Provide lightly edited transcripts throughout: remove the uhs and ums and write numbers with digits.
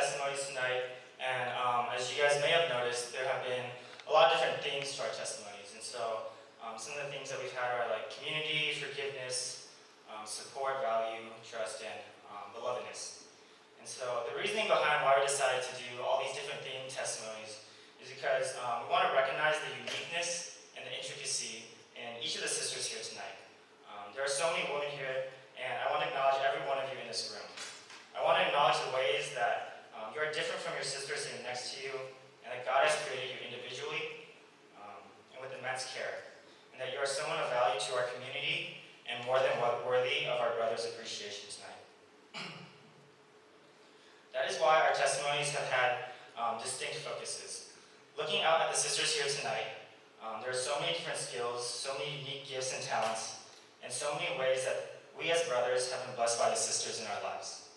testimonies tonight, and as you guys may have noticed, there have been a lot of different themes to our testimonies. And so some of the themes that we've had are like community, forgiveness, support, value, trust, and belovedness. And so the reasoning behind why we decided to do all these different themed testimonies is because we want to recognize the uniqueness and the intricacy in each of the sisters here tonight. There are so many women here, and I want to acknowledge every one of you in this room. I want to acknowledge the ways that you are different from your sisters sitting next to you, and that God has created you individually and with immense care, and that you are someone of value to our community and more than worthy of our brothers' appreciation tonight. That is why our testimonies have had distinct focuses. Looking out at the sisters here tonight, there are so many different skills, so many unique gifts and talents, and so many ways that we as brothers have been blessed by the sisters in our lives.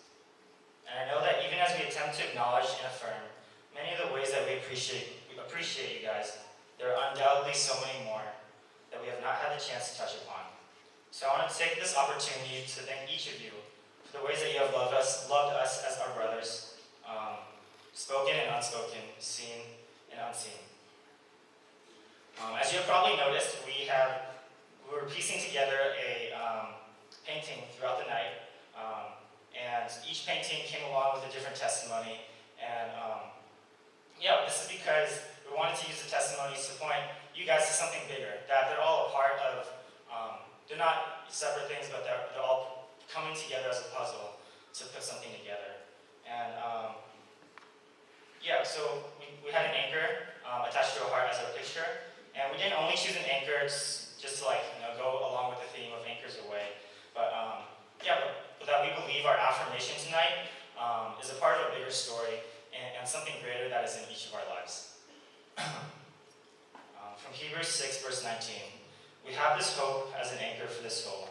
And I know that even as we attempt to acknowledge and affirm many of the ways that we appreciate you guys, there are undoubtedly so many more that we have not had the chance to touch upon. So I want to take this opportunity to thank each of you for the ways that you have loved us as our brothers, spoken and unspoken, seen and unseen. As you have probably noticed, we were piecing together a painting throughout the night, and each painting came along with a different testimony. And this is because we wanted to use the testimonies to point you guys to something bigger, that they're all a part of, they're not separate things, but they're all coming together as a puzzle to put something together. And so we had an anchor attached to a heart as our picture, and we didn't only choose an anchor just to go along with the theme of anchors away, but that we believe our affirmation tonight is a part of a bigger story and something greater that is in each of our lives. From Hebrews 6, verse 19, we have this hope as an anchor for the soul,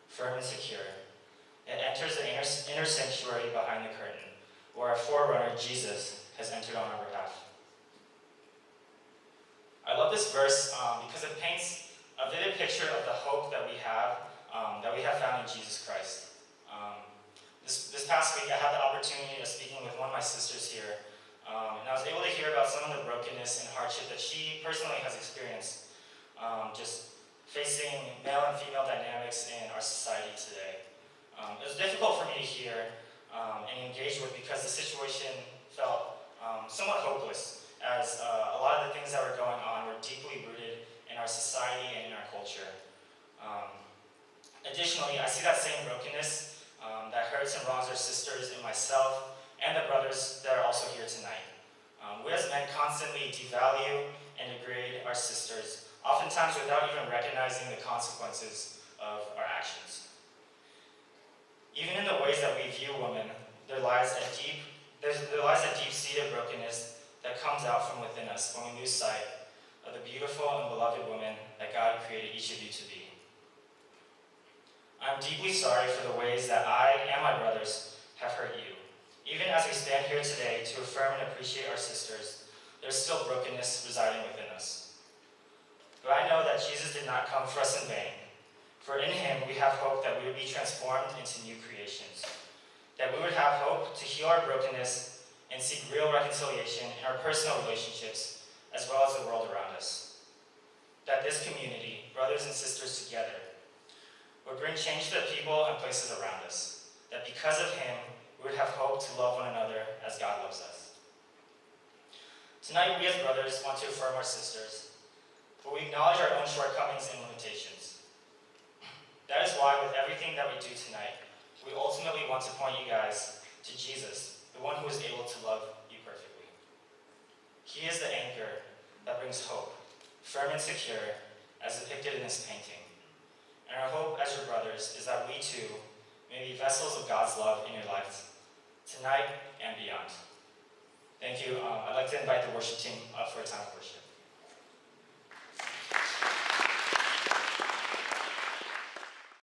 firm and secure. It enters the inner sanctuary behind the curtain, where our forerunner, Jesus, has entered on our behalf. I love this verse because it paints a vivid picture of the hope that we have found in Jesus Christ. This past week, I had the opportunity of speaking with one of my sisters here, and I was able to hear about some of the brokenness and hardship that she personally has experienced, just facing male and female dynamics in our society today. It was difficult for me to hear and engage with because the situation felt somewhat hopeless, as a lot of the things that were going on were deeply rooted in our society and in our culture. Additionally, I see that same brokenness that hurts and wrongs our sisters and myself and the brothers that are also here tonight. We as men constantly devalue and degrade our sisters, oftentimes without even recognizing the consequences of our actions. Even in the ways that we view women, there lies a deep-seated brokenness that comes out from within us when we lose sight of the beautiful and beloved women that God created each of you to be. I'm deeply sorry for the ways that I and my brothers have hurt you. Even as we stand here today to affirm and appreciate our sisters, there's still brokenness residing within us. But I know that Jesus did not come for us in vain, for in him we have hope that we would be transformed into new creations, that we would have hope to heal our brokenness and seek real reconciliation in our personal relationships as well as the world around us. That this community, brothers and sisters together, would bring change to the people and places around us. That because of him, we would have hope to love one another as God loves us. Tonight, we as brothers want to affirm our sisters, but we acknowledge our own shortcomings and limitations. That is why, with everything that we do tonight, we ultimately want to point you guys to Jesus, the one who is able to love you perfectly. He is the anchor that brings hope, firm and secure, as depicted in this painting. And our hope as your brothers is that we too may be vessels of God's love in your lives, tonight and beyond. Thank you. I'd like to invite the worship team up for a time of worship.